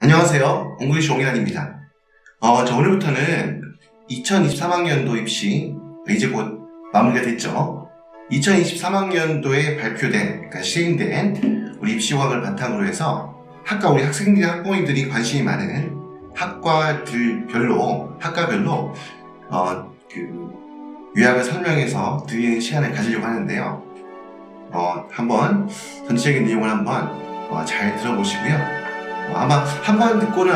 안녕하세요. 옹글리시 옹이란입니다. 저 오늘부터는 2023학년도 입시, 이제 곧 마무리가 됐죠. 2023학년도에 발표된, 그러니까 시행된 우리 입시호강을 바탕으로 해서 우리 학생들이 학부모님들이 관심이 많은 학과별로 요약을 설명해서 드리는 시간을 가지려고 하는데요. 한번 전체적인 내용을 한번 잘 들어보시고요. 아마 한 번 듣고는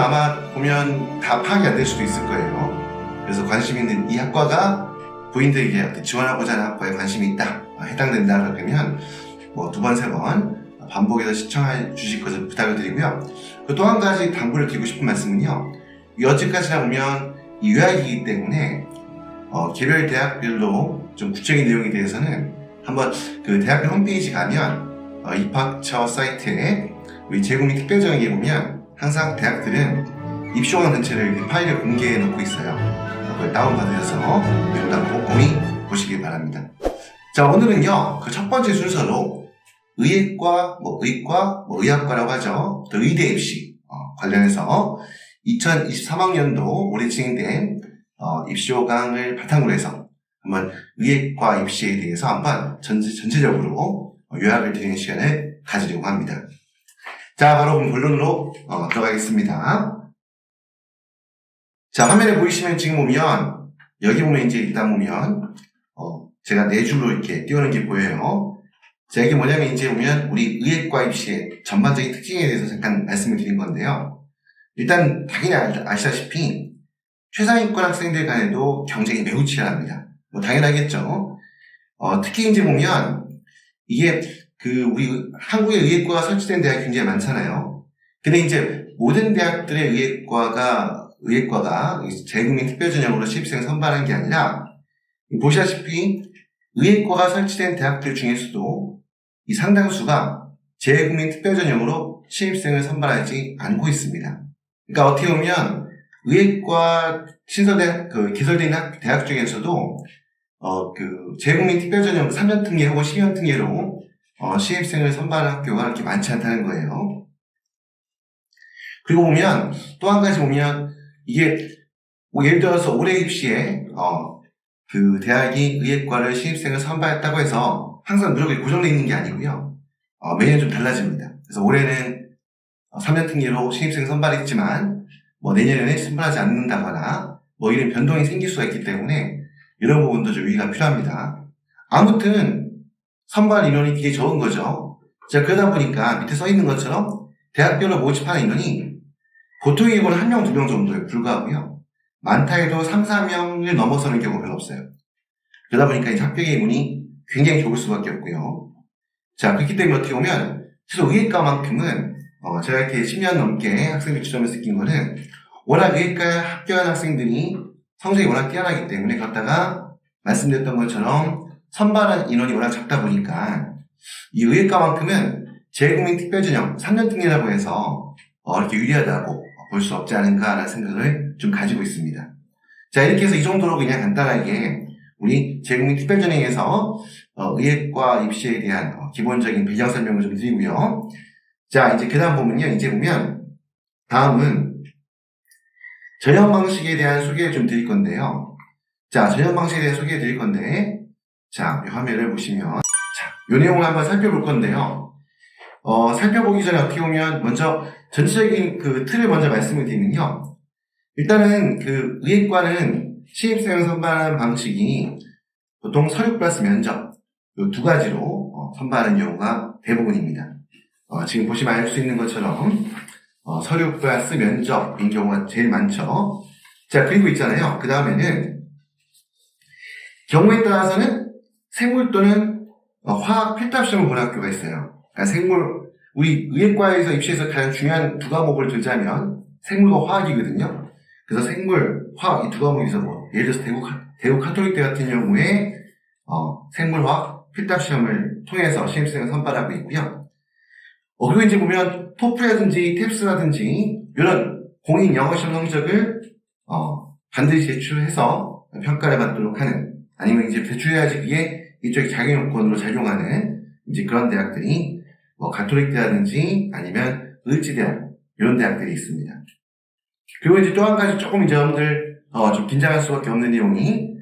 보면 다 파악이 안 될 수도 있을 거예요. 그래서 관심 있는 이 학과가 부인들에게 지원하고자 하는 학과에 관심이 있다, 해당된다 그러면 두 번, 세 번 반복해서 시청해 주실 것을 부탁을 드리고요. 또 한 가지 당부를 드리고 싶은 말씀은요, 여기까지나 보면 이 요약이기 때문에 개별 대학별로 좀 구체적인 내용에 대해서는 한번 그 대학교 홈페이지 가면 입학처 사이트에 우리 재구민 특별정의에 보면 항상 대학들은 입시호강 전체를 파일을 공개해 놓고 있어요. 그걸 다운받으셔서 일단 꼼꼼히 보시길 바랍니다. 자, 오늘은요, 그 첫 번째 순서로 의예과, 의과, 의학과라고 하죠. 또 의대 입시 관련해서 2023학년도 올해 진행된 입시호강을 바탕으로 해서 한번 의예과 입시에 대해서 한번 전체적으로 요약을 드리는 시간을 가지려고 합니다. 자, 바로 본론으로 들어가겠습니다. 자, 화면에 보이시면 지금 보면, 여기 보면 이제 일단 보면, 제가 네 줄로 이렇게 띄우는 게 보여요. 자, 이게 뭐냐면 이제 보면 우리 의예과 입시의 전반적인 특징에 대해서 잠깐 말씀을 드린 건데요. 일단 당연히 아시다시피 최상위권 학생들 간에도 경쟁이 매우 치열합니다. 당연하겠죠. 특히 이제 보면 이게 우리 한국의 의예과가 설치된 대학이 굉장히 많잖아요. 근데 이제 모든 대학들의 의예과가 재구민 특별전형으로 신입생을 선발한 게 아니라, 보시다시피 의예과가 설치된 대학들 중에서도 이 상당수가 재구민 특별전형으로 신입생을 선발하지 않고 있습니다. 그러니까 어떻게 보면 의예과 개설된 대학 중에서도 재구민 특별전형 3년 특례 혹은 10년 특례로 신입생을 선발한 학교가 그렇게 많지 않다는 거예요. 그리고 보면 또 한 가지 보면 이게 예를 들어서 올해 입시에 대학이 의예과를 신입생을 선발했다고 해서 항상 누적이 고정되어 있는 게 아니고요. 매년 좀 달라집니다. 그래서 올해는 3년 특례로 신입생 선발했지만 내년에는 선발하지 않는다거나 이런 변동이 생길 수가 있기 때문에 이런 부분도 좀 유의가 필요합니다. 아무튼 선발 인원이 되게 적은 거죠. 자, 그러다 보니까 밑에 써 있는 것처럼 대학별로 모집하는 인원이 보통의 경우는 1명, 2명 정도에 불과하고요. 많다 해도 3, 4명을 넘어서는 경우가 별로 없어요. 그러다 보니까 이제 합격의 문이 굉장히 좁을 수밖에 없고요. 자, 그렇기 때문에 어떻게 보면 최소 의예과만큼은 제가 이렇게 10년 넘게 학생들 지점에서 느낀 거는 워낙 의예과에 합격한 학생들이 성적이 워낙 뛰어나기 때문에, 그렇다가 말씀드렸던 것처럼 선발한 인원이 워낙 작다 보니까 이 의예과만큼은 재구민 특별전형 3년 특례라고 해서 이렇게 유리하다고 볼 수 없지 않은가라는 생각을 좀 가지고 있습니다. 자, 이렇게 해서 이 정도로 그냥 간단하게 우리 재구민 특별전형에서 의예과 입시에 대한 기본적인 배경 설명을 좀 드리고요. 자, 이제 그 다음 보면 다음은 전형 방식에 대한 소개를 좀 드릴 건데요. 자, 전형 방식에 대해 소개해 드릴 건데, 자, 이 화면을 보시면, 자, 이 내용을 한번 살펴볼 건데요. 살펴보기 전에 어떻게 보면 먼저 전체적인 틀을 먼저 말씀을 드리면요. 일단은 의예과는 신입생을 선발하는 방식이 보통 서류 플러스 면접, 이 두 가지로 선발하는 경우가 대부분입니다. 지금 보시면 알 수 있는 것처럼 서류 플러스 면접인 경우가 제일 많죠. 자, 그리고 있잖아요. 그 다음에는 경우에 따라서는 생물 또는 화학 필답 시험을 보는 학교가 있어요. 그러니까 우리 의예과에서 입시에서 가장 중요한 두 과목을 들자면 생물과 화학이거든요. 그래서 생물, 화학 이 두 과목에서 예를 들어서 대구 카톨릭대 같은 경우에 생물화학 필답 시험을 통해서 신입생을 선발하고 있고요. 그리고 이제 보면 토플이라든지 탭스라든지 이런 공인 영어 시험 성적을 반드시 제출해서 평가를 받도록 하는, 아니면 이제 제출해야지 그게 이쪽에 자격요건으로 작용하는 이제 그런 대학들이 가톨릭대라든지 아니면 을지대학, 이런 대학들이 있습니다. 그리고 이제 또 한 가지 조금 이제 여러분들 좀 긴장할 수밖에 없는 내용이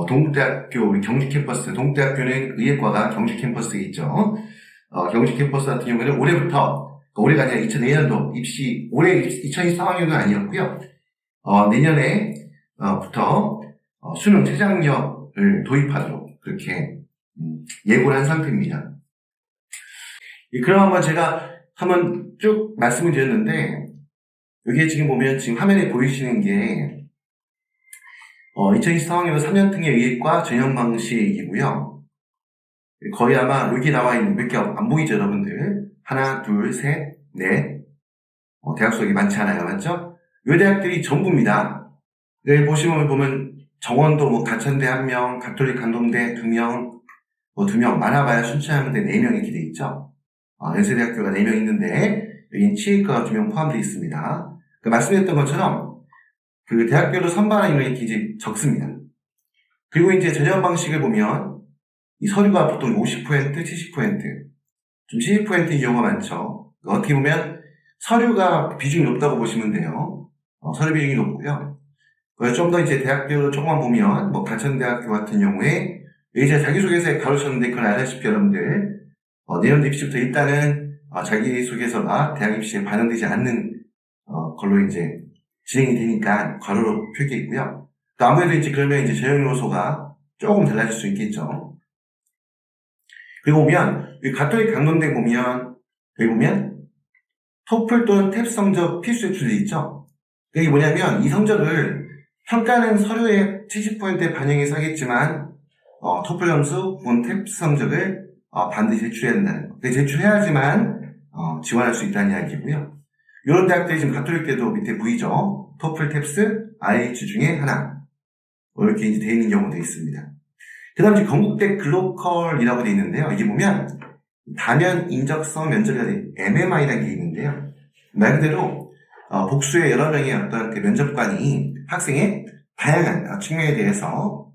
동국대학교 우리 경기 캠퍼스, 동국대학교는 의예과가 경기 캠퍼스에 있죠. 경기 캠퍼스 같은 경우에는 올해부터, 올해가 아니라 2004년도 입시, 올해 2023학년은 아니었고요. 내년에부터 수능 최장력을 도입하도록 그렇게 예고를 한 상태입니다. 그럼 한번 제가 한번 쭉 말씀을 드렸는데, 여기에 지금 보면 지금 화면에 보이시는 게 2024학년도 3년 특례 의예과 전형 방식이고요. 거의 아마 여기 나와 있는 몇 개 안 보이죠, 여러분들? 하나, 둘, 셋, 넷. 대학 수가 많지 않아요, 맞죠? 이 대학들이 전부입니다. 여기 보시면 정원도 가천대 1명, 가톨릭 강동대 2명, 2명, 많아봐야 순천향대 4명 이렇게 돼 있죠. 연세대학교가 4명 있는데, 여기는 치의과가 2명 포함되어 있습니다. 말씀드렸던 것처럼, 그 대학별로 선발한 인원이 이제 적습니다. 그리고 이제 전형 방식을 보면, 이 서류가 보통 50%, 70%, 좀 70%인 경우가 많죠. 어떻게 보면, 서류가 비중이 높다고 보시면 돼요. 서류 비중이 높고요. 좀 더 이제 대학별로 조금만 보면, 가천대학교 같은 경우에, 이제 자기소개서에 가르쳤는데, 그건 알다시피 여러분들, 내년도 입시부터 일단은, 자기소개서가 대학 입시에 반영되지 않는, 걸로 이제 진행이 되니까, 괄호로 표기해 있고요. 또 아무래도 이제 그러면 이제 전형 요소가 조금 달라질 수 있겠죠. 그리고 보면, 이 가톨릭 강동대 보면, 여기 보면, 토플 또는 탭 성적 필수 제출돼 있죠. 이게 뭐냐면, 이 성적을 평가는 서류의 70%에 반영해서 하겠지만, 토플 점수 혹은 탭 성적을 반드시 제출해야 된다는 거. 제출해야지만 지원할 수 있다는 이야기고요. 이런 대학들이 지금 가톨릭대도 밑에 보이죠. 토플, 탭스, IH 중에 하나. 이렇게 이제 되어 있는 경우도 있습니다. 그 다음 이제 건국대 글로컬이라고 되어 있는데요. 이게 보면 다면 인적성 면접이라는 MMI라는 게 있는데요. 말 그대로 복수의 여러 명의 어떤 그 면접관이 학생의 다양한 측면에 대해서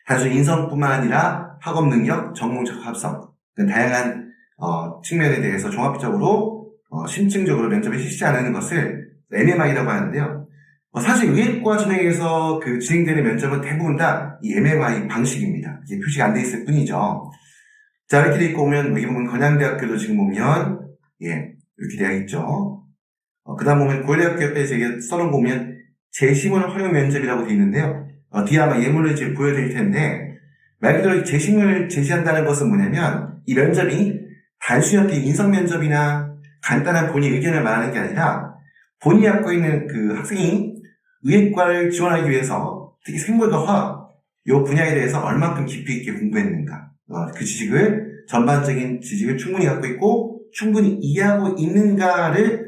단순 인성뿐만 아니라 학업 능력, 전공 적합성 다양한 측면에 대해서 종합적으로 심층적으로 면접에 실시하는 것을 MMI라고 하는데요. 사실 의예과 전형에서 그 진행되는 면접은 대부분 다 이 MMI 방식입니다. 이게 표시가 안 돼 있을 뿐이죠. 자, 이렇게 돼 있고 보면 여기 보면 건양대학교도 지금 보면 이렇게 되어 있죠. 그 다음 보면 고려대학교 옆에 제가 써놓은 거 보면 재심은 활용 면접이라고 되어 있는데요. 뒤에 아마 예물을 이제 보여드릴 텐데 말 그대로 재심을 제시한다는 것은 뭐냐면 이 면접이 단순히 어떤 인성 면접이나 간단한 본인 의견을 말하는 게 아니라 본인이 갖고 있는 그 학생이 의예과를 지원하기 위해서 특히 생물과 화학 이 분야에 대해서 얼만큼 깊이 있게 공부했는가 그 지식을 전반적인 지식을 충분히 갖고 있고 충분히 이해하고 있는가를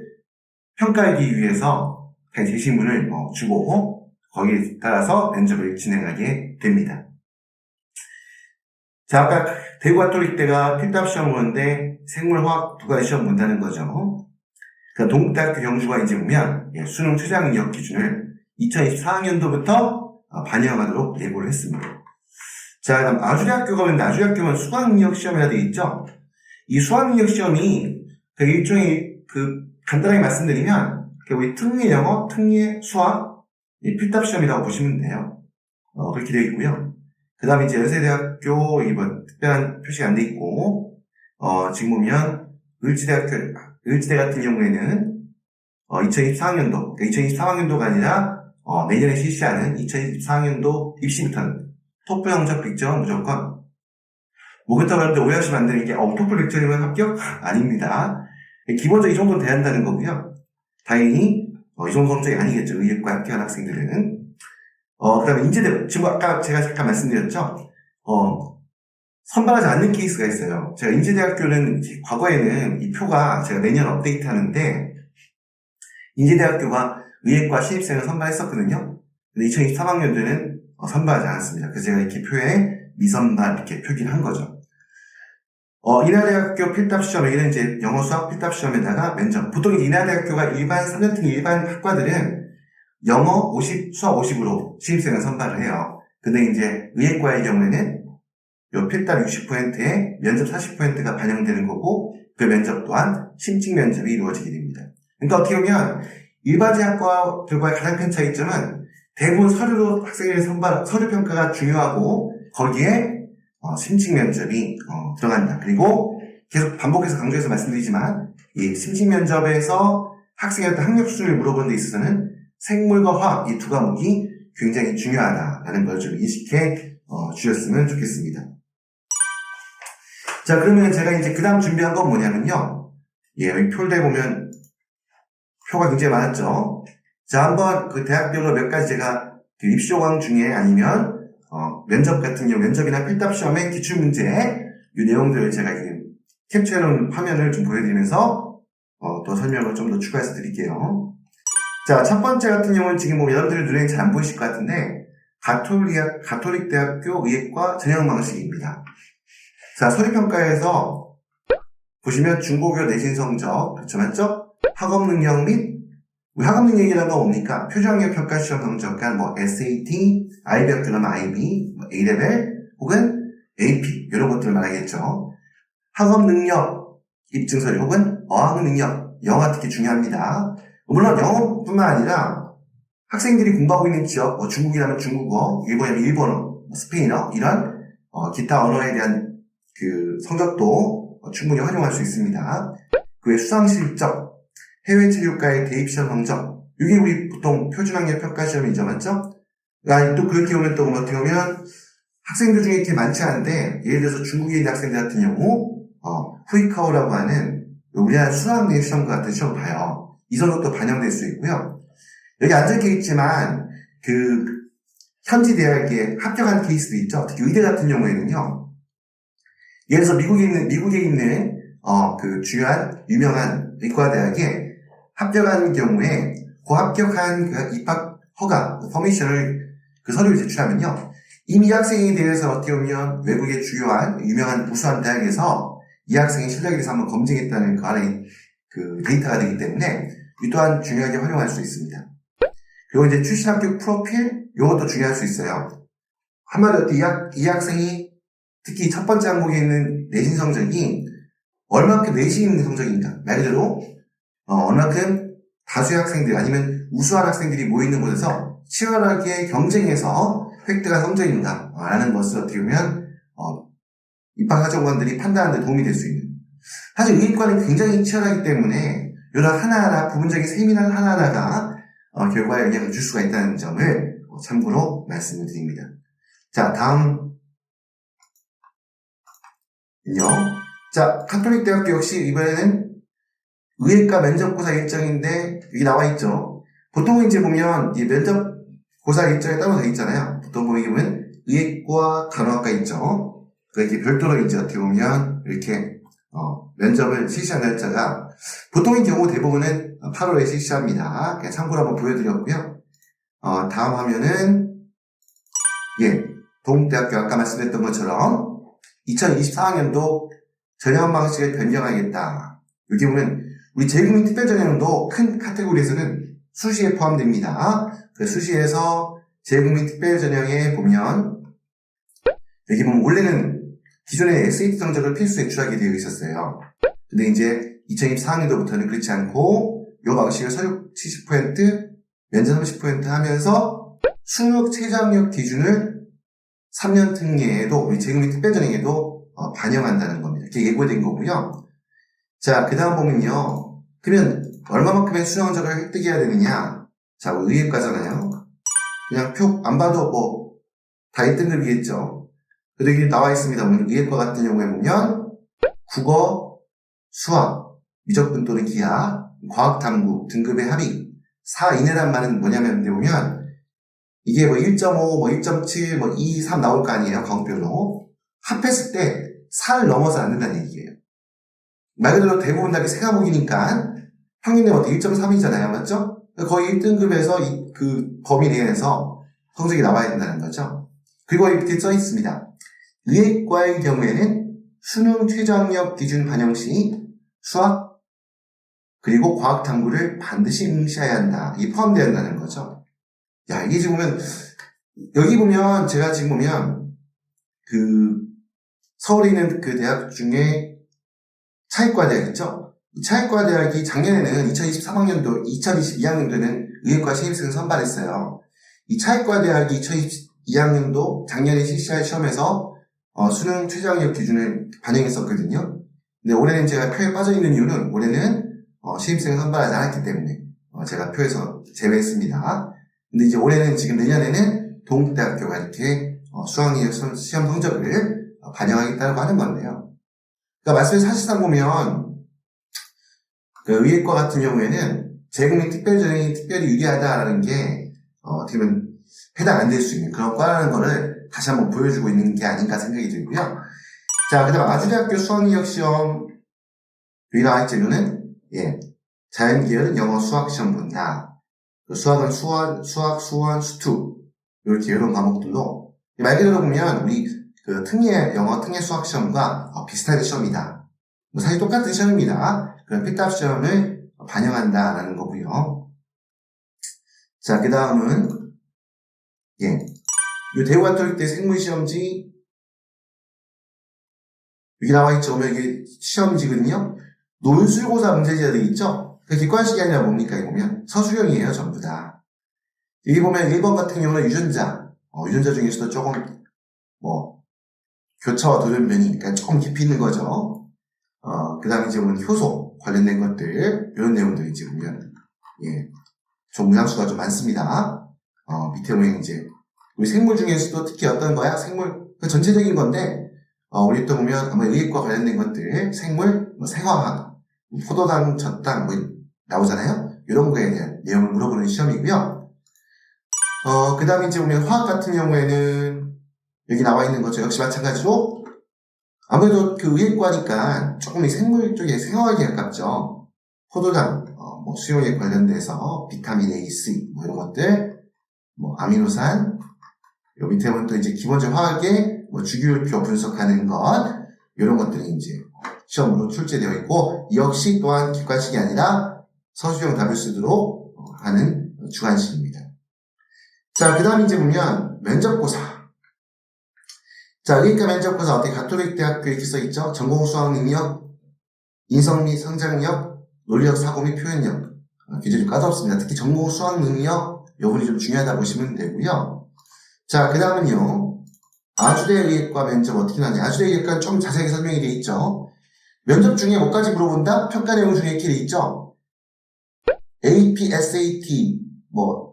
평가하기 위해서 재심문을 주고 거기에 따라서 면접을 진행하게 됩니다. 자, 아까 대구가톨릭대가 필답 시험 보는데 생물화학 두 가지 시험 본다는 거죠. 동국대학교 경주가 이제 보면 수능 최저학력 기준을 2024학년도부터 반영하도록 예고를 했습니다. 자, 그다음 아주대학교가 있는데 아주대학교는 수학능력 시험이라 되어 있죠. 이 수학능력 시험이 일종의 간단하게 말씀드리면 우리 특례 영어, 특례 수학 필답 시험이라고 보시면 돼요. 그렇게 되어 있고요. 그 다음에 이제 연세대학교 특별한 표시가 안 돼 있고 지금 보면 을지대 같은 경우에는 2024학년도, 그러니까 2023학년도가 아니라 내년에 실시하는 2024학년도 입시부터는 토플 성적 100점 무조건. 그렇다고 하는데 오해하시면 안 되는 게 토플 100점이면 합격? 아닙니다. 기본적으로 이 정도는 돼야 한다는 거고요. 당연히 이 정도 성적이 아니겠죠. 의예과 합격한 학생들은. 그 다음에 인제대, 지금 아까 제가 잠깐 말씀드렸죠. 선발하지 않는 케이스가 있어요. 제가 인제대학교는 과거에는 이 표가 제가 매년 업데이트 하는데 인제대학교가 의예과 신입생을 선발했었거든요. 근데 2023학년도에는 선발하지 않았습니다. 그래서 제가 이렇게 표에 미선발 이렇게 표기를 한 거죠. 인하대학교 필답 시험, 여기는 이제 영어 수학 필답 시험에다가 면접. 보통 인하대학교가 일반 3년 특 일반 학과들은 영어 50, 수학 50으로 신입생을 선발을 해요. 근데 이제 의예과의 경우에는 요 필답 60%에 면접 40%가 반영되는 거고 그 면접 또한 심층 면접이 이루어지게 됩니다. 그러니까 어떻게 보면 일반 대학과들과의 가장 큰 차이점은 대부분 서류로 학생을 서류 평가가 중요하고 거기에 심층 면접이 들어간다. 그리고 계속 반복해서 강조해서 말씀드리지만 이 심층 면접에서 학생의 어떤 학력 수준을 물어보는 데 있어서는 생물과 화학 이 두 과목이 굉장히 중요하다라는 걸 좀 인식해 주셨으면 좋겠습니다. 자, 그러면 제가 이제 그 다음 준비한 건 뭐냐면요. 여기 표를 보면 표가 굉장히 많았죠. 자, 한번 그 대학별로 몇 가지 제가 그 입시 요강 중에 아니면 면접 같은 경우 면접이나 필답 시험의 기출 문제 이 내용들을 제가 캡처해놓은 화면을 좀 보여드리면서 또 설명을 좀 더 추가해서 드릴게요. 자, 첫 번째 같은 경우는 지금 여러분들의 눈에 잘 안 보이실 것 같은데 가톨릭 대학교 의예과 전형 방식입니다. 자, 서류평가에서 보시면 중고교 내신 성적, 그렇죠, 맞죠? 학업 능력 및 학업 능력이라는 건 뭡니까? 표준학력 평가 시험 성적, 그러니까 SAT, IB 학교라면 IB, A레벨 혹은 AP 이런 것들을 말하겠죠. 학업 능력 입증서류 혹은 어학 능력, 영어 특히 중요합니다. 물론 영어뿐만 아니라 학생들이 공부하고 있는 지역, 중국이라면 중국어, 일본이라면 일본어, 스페인어 이런 기타 언어에 대한 그 성적도 충분히 활용할 수 있습니다. 그 외 수상 실적, 해외 체류과의 대입 시험 성적, 이게 우리 보통 표준학력 평가 시험이죠, 맞죠? 또 그렇게 오면 또 어떻게 보면 학생들 중에 이렇게 많지 않은데 예를 들어서 중국에 있는 학생들 같은 경우 후이카오라고 하는 우리나라 수학여행 시험 같은 시험 봐요. 이 성적도 반영될 수 있고요. 여기 앉아있게 있지만 그 현지 대학에 합격한 케이스도 있죠. 특히 의대 같은 경우에는요. 예를 들어서 미국에 있는 그 주요한 유명한 의과대학에 합격한 경우에 그 합격한 그 입학 허가 퍼미션을 그 서류를 제출하면요. 이미 이 학생에 대해서 어떻게 보면 외국의 주요한 유명한 우수한 대학에서 이 학생의 실력에 대해서 한번 검증했다는 그 안에 그 데이터가 되기 때문에 이 또한 중요하게 활용할 수 있습니다. 그리고 이제 출신 합격 프로필 이것도 중요할 수 있어요. 한마디로 이 학생이 특히 첫 번째 항목에 있는 내신 성적이 얼마큼 내신 있는 성적인가 말 그대로 얼마큼 다수의 학생들 아니면 우수한 학생들이 모이는 곳에서 치열하게 경쟁해서 획득한 성적인가 라는 것을 어떻게 보면 입학하정관들이 판단하는 데 도움이 될 수 있는 사실 의예과는 굉장히 치열하기 때문에 이런 하나하나 부분적인 세밀한 하나하나가 결과에 영향을 줄 수가 있다는 점을 참고로 말씀을 드립니다. 자, 다음은요. 자, 가톨릭 대학교 역시 이번에는 의예과 면접고사 일정인데 여기 나와 있죠. 보통 이제 보면 이 면접고사 일정에 따로 되어 있잖아요. 보통 보면 의예과 간호학과 있죠. 이렇게 별도로 이제 어떻게 보면 이렇게 면접을 실시한 날짜가 보통의 경우 대부분은 8월에 실시합니다. 그냥 참고로 한번 보여드렸고요. 다음 화면은 동국대학교 아까 말씀드렸던 것처럼 2024학년도 전형 방식을 변경하겠다. 여기 보면 우리 재외국민 특별전형도 큰 카테고리에서는 수시에 포함됩니다. 그 수시에서 재외국민 특별전형에 보면 여기 보면 원래는 기존에 SAT 성적을 필수 제출하게 되어 있었어요. 근데 이제 2024학년도부터는 그렇지 않고 이 방식을 서류 70%, 면접 30% 하면서 수능 최저학력 기준을 3년 특례에도 우리 재외국민 특별전형에도 반영한다는 겁니다. 이렇게 예고된 거고요. 자, 그 다음 보면요. 그러면 얼마만큼의 수능 성적을 획득해야 되느냐? 자, 의예과잖아요. 그냥 표 안 봐도 다 1등급이겠죠. 그래도 여기 나와 있습니다. 의예과 같은 경우에 보면 국어, 수학, 미적분 또는 기하, 과학 탐구, 등급의 합의 4 이내란 말은 뭐냐면 보면 이게 1.5, 1.7, 2, 3 나올 거 아니에요. 과목별로. 합했을 때 4를 넘어서 안 된다는 얘기예요. 말 그대로 대부분 다 3과목이니까 평균이 1.3이잖아요. 맞죠? 거의 1등급에서 그 범위 내에서 성적이 나와야 된다는 거죠. 그리고 이렇게 써 있습니다. 의예과의 경우에는 수능 최저학력 기준 반영 시 수학 그리고 과학 탐구를 반드시 응시해야 한다. 이게 포함되어 한다는 거죠. 야, 이게 지금 보면 여기 보면 제가 지금 보면 그 서울에 있는 그 대학 중에 차이과 대학 있죠? 차이과 대학이 작년에는 2023학년도, 2022학년도에는 의예과 신입생 선발했어요. 이 차이과 대학이 2022학년도 작년에 실시할 시험에서 수능 최저학력 기준을 반영했었거든요. 근데 올해는 제가 표에 빠져있는 이유는 올해는 신입생을 선발하지 않았기 때문에 제가 표에서 제외했습니다. 근데 이제 올해는 지금 내년에는 동국대학교가 이렇게 수학력 시험 성적을 반영하겠다고 하는 건데요. 그러니까 말씀을 사실상 보면 그 의예과 같은 경우에는 재국민 특별전형이 특별히 유리하다라는 게 어떻게 보면 해당 안 될 수 있는 그런 과라는 거를 다시 한번 보여주고 있는 게 아닌가 생각이 들고요. 자, 그 다음 아주대학교 수학능력 시험 여기 나와 있죠. 이거는 자연계열은 영어 수학 시험 본다. 수학은 수학, 수원, 수투 이렇게 이런 과목들도 말 그대로 보면 우리 그 특례 영어 특례 수학 시험과 비슷한 시험이다. 뭐 사실 똑같은 시험입니다. 그런 필답 시험을 반영한다라는 거고요. 자, 그 다음은 이 대우가톨릭대 생물시험지 여기 나와 있죠. 보면 이게 시험지거든요. 논술고사 문제지가 있죠. 그 객관식이 아니라 뭡니까? 이거 보면 서술형이에요, 전부 다. 여기 보면 1번 같은 경우는 유전자. 유전자 중에서도 조금 교차와 돌연변이니까 조금 깊이 있는 거죠. 그 다음에 이제 보면 효소 관련된 것들 이런 내용들이 이제 보면 좀 문항수가 좀 많습니다. 밑에 보면 이제 우리 생물 중에서도 특히 어떤 거야? 생물 그 전체적인 건데 우리 또 보면 아마 의학과 관련된 것들 생물, 생화학, 포도당, 젖당 나오잖아요. 이런 거에 대한 내용을 물어보는 시험이고요. 그 다음에 이제 보면 화학 같은 경우에는 여기 나와 있는 것죠. 역시 마찬가지로 아무래도 그 의학과니까 조금 이 생물 쪽에 생화학에 가깝죠. 포도당, 수용에 관련돼서 비타민 A, C 이런 것들, 아미노산, 요 밑에 보면 또 이제 기본적 화학의 주기율표 분석하는 것 이런 것들이 이제 시험으로 출제되어 있고 역시 또한 객관식이 아니라 서술형 답을 쓰도록 하는 주관식입니다. 자, 그 다음 이제 보면 면접고사. 자, 의예과 면접고사 어떻게 가톨릭대학교 이렇게 써있죠? 전공 수학 능력, 인성 및 성장력, 논리적 사고 및 표현력. 굉장히 좀 까다롭습니다. 특히 전공 수학 능력, 요 부분이 좀 중요하다 보시면 되고요. 자, 그 다음은요. 아주대 의예과 면접 어떻게 나냐. 아주대 의예과는 좀 자세하게 설명이 되어 있죠. 면접 중에 뭐까지 물어본다? 평가 내용 중에 이렇게 되어 있죠. AP, SAT,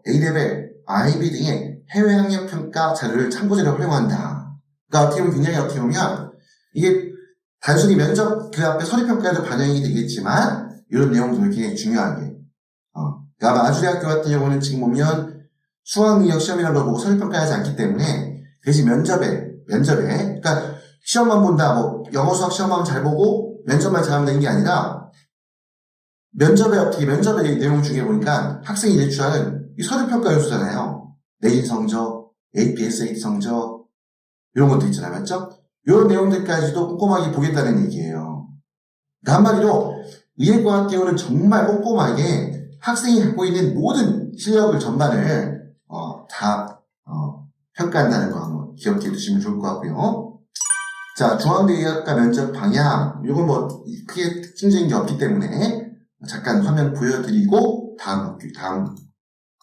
A레벨, IB 등의 해외 학력 평가 자료를 참고자료로 활용한다. 그러니까 어떻게 보면 굉장히 어떻게 보면 이게 단순히 면접 그 앞에 서류평가에도 반영이 되겠지만 이런 내용들이 굉장히 중요하게 그러니까 아주대학교 같은 경우는 지금 보면 수학능력 시험이라고 보고 서류평가하지 않기 때문에 대신 면접에 그러니까 시험만 본다 영어 수학 시험만 잘 보고 면접만 잘하면 되는 게 아니라 면접의 내용 중에 보니까 학생이 제출하는 이 서류평가 요소잖아요. 내신 성적, AP, SAT 성적 이런 것도 있잖아요. 맞죠? 이런 내용들까지도 꼼꼼하게 보겠다는 얘기예요. 그러니까 한마디로 의예과 같은 경우는 정말 꼼꼼하게 학생이 갖고 있는 모든 실력을 전반을 다 평가한다는 거 한번 기억해 두시면 좋을 것 같고요. 자, 중앙대 의학과 면접 방향 이건 크게 특징적인 게 없기 때문에 잠깐 화면 보여드리고 다음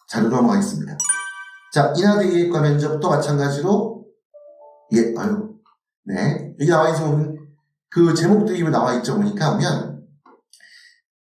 자료 넘어가겠습니다. 자, 인하대 의학과 면접도 마찬가지로 여기 나와 있는 그 제목들이 나와 있죠. 보니까 보면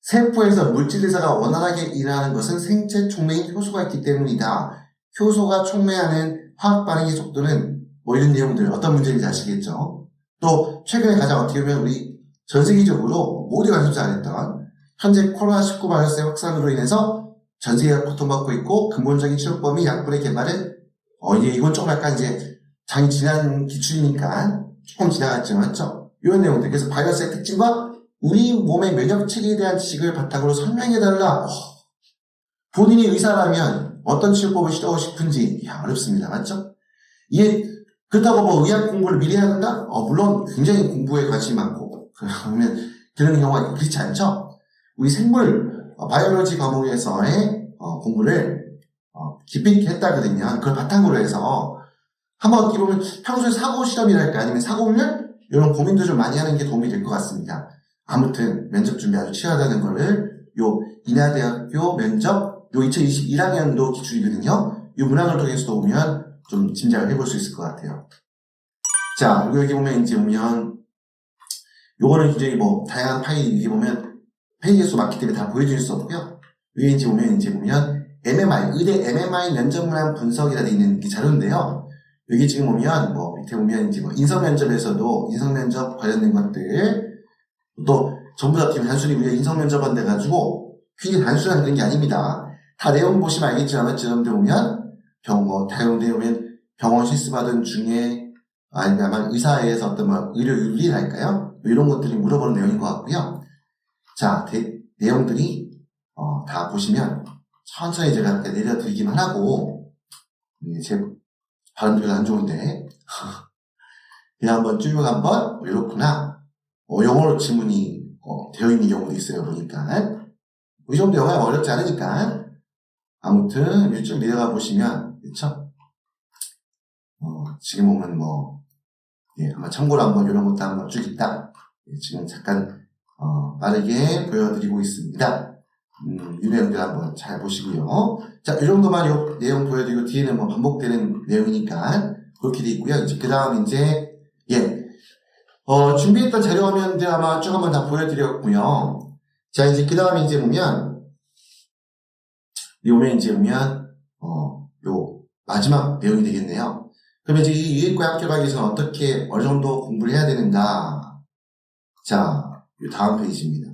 세포에서 물질 대사가 원활하게 일어나는 것은 생체 촉매인 효소가 있기 때문이다. 효소가 촉매하는 화학 반응의 속도는 이런 내용들 어떤 문제인지 아시겠죠? 또 최근에 가장 어떻게 보면 우리 전 세계적으로 모두 관심사 안 했던 현재 코로나19 바이러스의 확산으로 인해서 전 세계가 고통받고 있고 근본적인 치료법이 약물의 개발은 이건 조금 약간 이제 장이 지난 기출이니까 조금 지나갔지만 맞죠? 이런 내용들. 그래서 바이러스의 특징과 우리 몸의 면역 체계에 대한 지식을 바탕으로 설명해달라. 본인이 의사라면 어떤 치료법을 시도하고 싶은지 어렵습니다. 맞죠? 이게 그렇다고 의학 공부를 미리 해야 된다? 물론 굉장히 공부에 관심이 많고 그러면 그런 경우가 그렇지 않죠? 우리 생물 바이올로지 과목에서의 공부를 깊이 있게 했다거든요. 그걸 바탕으로 해서 한번 어떻게 보면 평소에 사고 실험이랄까 아니면 사고 훈련 이런 고민도 좀 많이 하는 게 도움이 될 것 같습니다. 아무튼 면접 준비 아주 치열하다는 거를 요 인하대학교 면접 요 2021학년도 기출이거든요. 요 문항을 통해서도 보면 좀 짐작을 해볼 수 있을 것 같아요. 자, 여기 보면 이제 보면 요거는 굉장히 뭐 다양한 파일이 이게 보면 페이지 수 많기 때문에 다 보여줄 수 없고요. 위에 이제 보면 MMI 의대 MMI 면접 문항 분석이라 돼 있는 이 자료인데요. 여기 지금 보면 뭐 밑에 보면 이제 뭐 인성 면접에서도 인성 면접 관련된 것들 또 전부 다 단순히 우리가 인성 면접한 데 가지고 퀴즈 단순한 그런 게 아닙니다. 다 내용 보시면 알겠지만 여러분들 보면 다양한데 보면 병원 실습하던 중에 아니면 의사에서 어떤 뭐 의료 윤리랄까요? 뭐 이런 것들이 물어보는 내용인 것 같고요. 자, 내용들이 다 보시면 천천히 제가 이렇게 내려드리기만 하고 제 발음도 별로 안 좋은데 그냥 한번 쭉 한번 이렇구나. 영어로 지문이 되어 있는 경우도 있어요. 보니까 이 정도 영어가 어렵지 않으니까 아무튼 이쪽 내려가 보시면 그렇죠? 지금 보면 한번 참고로 한번 이런 것도 한번 쭉 있다. 지금 잠깐 빠르게 보여드리고 있습니다. 이 내용들 한번 잘 보시고요. 자, 이 정도만 요 내용 보여드리고 뒤에는 뭐 반복되는 내용이니까 그렇게 돼 있고요. 이제 그 다음 이제 준비했던 자료 화면들 아마 쭉 한번 다 보여드렸고요. 자, 이제 그 다음에 이제 보면 요 마지막 내용이 되겠네요. 그러면 이제 이 유익과 학교 가기 위해서는 어떻게 어느 정도 공부를 해야 되는가? 자, 요 다음 페이지입니다.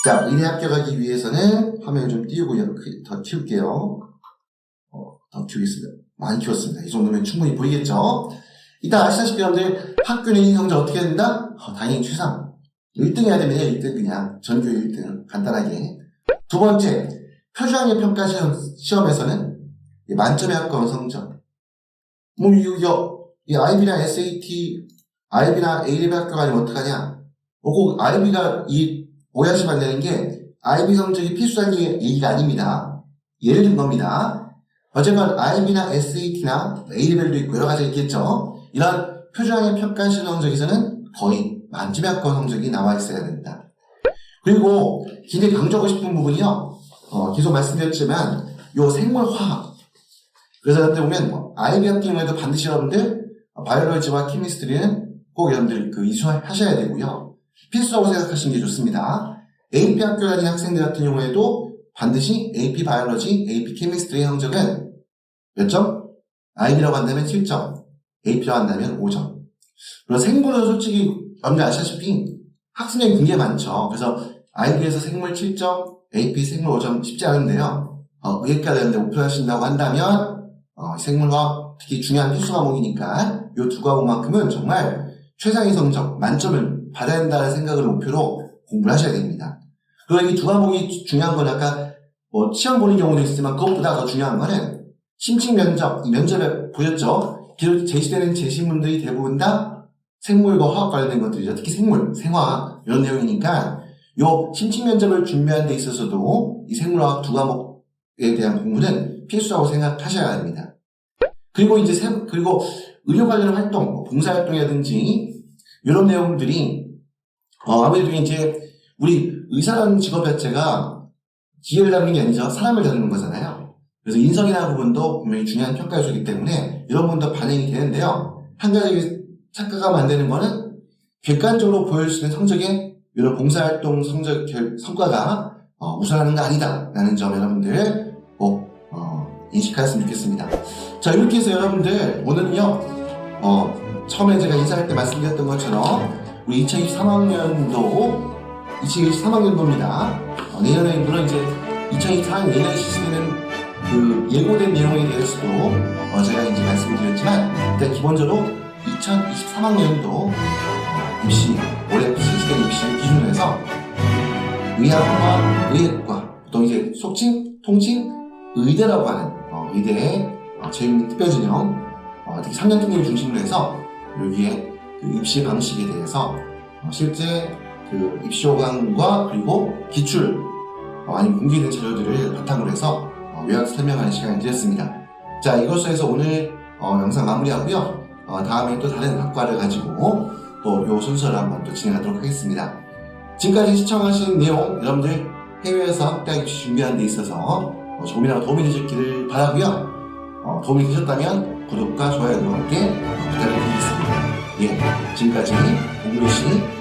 자, 의대 학교 가기 위해서는 화면을 좀 띄우고 더 키울게요. 더 키우겠습니다. 많이 키웠습니다. 이 정도면 충분히 보이겠죠? 이따 아시다시피 여러분들 학교 내신 성적 어떻게 해야 된다? 당연히 최상 1등 해야 됩니다. 1등 그냥 전교 1등 간단하게. 두 번째, 표준학력 평가 시험에서는 만점에 가까운 성적. 이 IB나 SAT, IB나 A레벨 학교가 아니면 어떡하냐? 꼭 IB가 오해하시면 안 되는 게 IB 성적이 필수한 얘기가 아닙니다. 예를 든 겁니다. 어쨌건 IB나 SAT나 A레벨도 있고 여러 가지 있겠죠. 이런 표준학력 평가 시험 성적에서는 거의 만점에 가까운 성적이 나와 있어야 된다. 그리고 굉장히 강조하고 싶은 부분이요. 계속 말씀드렸지만 요 생물화학. 그래서 여러분들 보면 IB 같은 경우에도 반드시 여러분들 바이올로지와 케미스트리는 꼭 여러분들 이수하셔야 되고요. 필수라고 생각하시는 게 좋습니다. AP 학교 다니는 학생들 같은 경우에도 반드시 AP 바이올로지, AP 케미스트리 성적은 몇 점? IB라고 한다면 7점, AP라고 한다면 5점. 그리고 생물은 솔직히 여러분들 아시다시피 학생량이 굉장히 많죠. 그래서 IB에서 생물 7점, AP 생물 5점 쉽지 않은데요. 의학과 되는데 목표하신다고 한다면 생물화학 특히 중요한 필수 과목이니까 이 두 과목만큼은 정말 최상의 성적, 만점을 받아야 된다는 생각을 목표로 공부를 하셔야 됩니다. 그리고 이 두 과목이 중요한 건 아까 시험 보는 경우도 있지만 그것보다 더 중요한 거는 심층 면접, 이 면접에 보셨죠? 기록 제시되는 제시문들이 대부분 다 생물과 화학 관련된 것들이죠. 특히 생물, 생화학 이런 내용이니까 요 심층 면접을 준비하는 데 있어서도 이 생물화학 두 과목에 대한 공부는 필수라고 생각하셔야 합니다. 그리고 그리고 의료 관련 활동, 봉사활동이라든지 이런 내용들이 아무래도 이제 우리 의사라는 직업 자체가 기계를 다루는 게 아니죠. 사람을 다루는 거잖아요. 그래서 인성이라는 부분도 분명히 중요한 평가 요소이기 때문에 이런 부분도 반영이 되는데요. 한 가지 착각하면 안 되는 거는 객관적으로 보여줄 수 있는 성적에 이런 봉사활동 성과가 우선하는 거 아니다 라는 점 여러분들 꼭 인식하셨으면 좋겠습니다. 자, 이렇게 해서 여러분들 오늘은요 처음에 제가 인사할 때 말씀드렸던 것처럼 우리 2023학년도입니다. 내년에는 이제 2024학년 내년에 실시되는 그 예고된 내용에 대해서도 제가 이제 말씀드렸지만 일단 기본적으로 2023학년도 입시 올해 실시된 입시를 기준으로 해서 의학과 의학과 보통 이제 속칭 통칭 의대라고 하는 의대의 재밌는 특별전형 특히 3년 특례를 중심으로 해서 여기에 그 입시 방식에 대해서 실제 그 입시 호강과 그리고 기출 아니면 공개된 자료들을 바탕으로 해서 요약 설명하는 시간을 드렸습니다. 자, 이것으로 해서 오늘 영상 마무리하고요. 다음에 또 다른 학과를 가지고 또 요 순서를 한번 또 진행하도록 하겠습니다. 지금까지 시청하신 내용 여러분들 해외에서 학대하기 준비하는 데 있어서 조금이나마 도움이 되셨기를 바라고요. 도움이 되셨다면 구독과 좋아요와 함께 부탁을 드리겠습니다. 예, 지금까지 공교시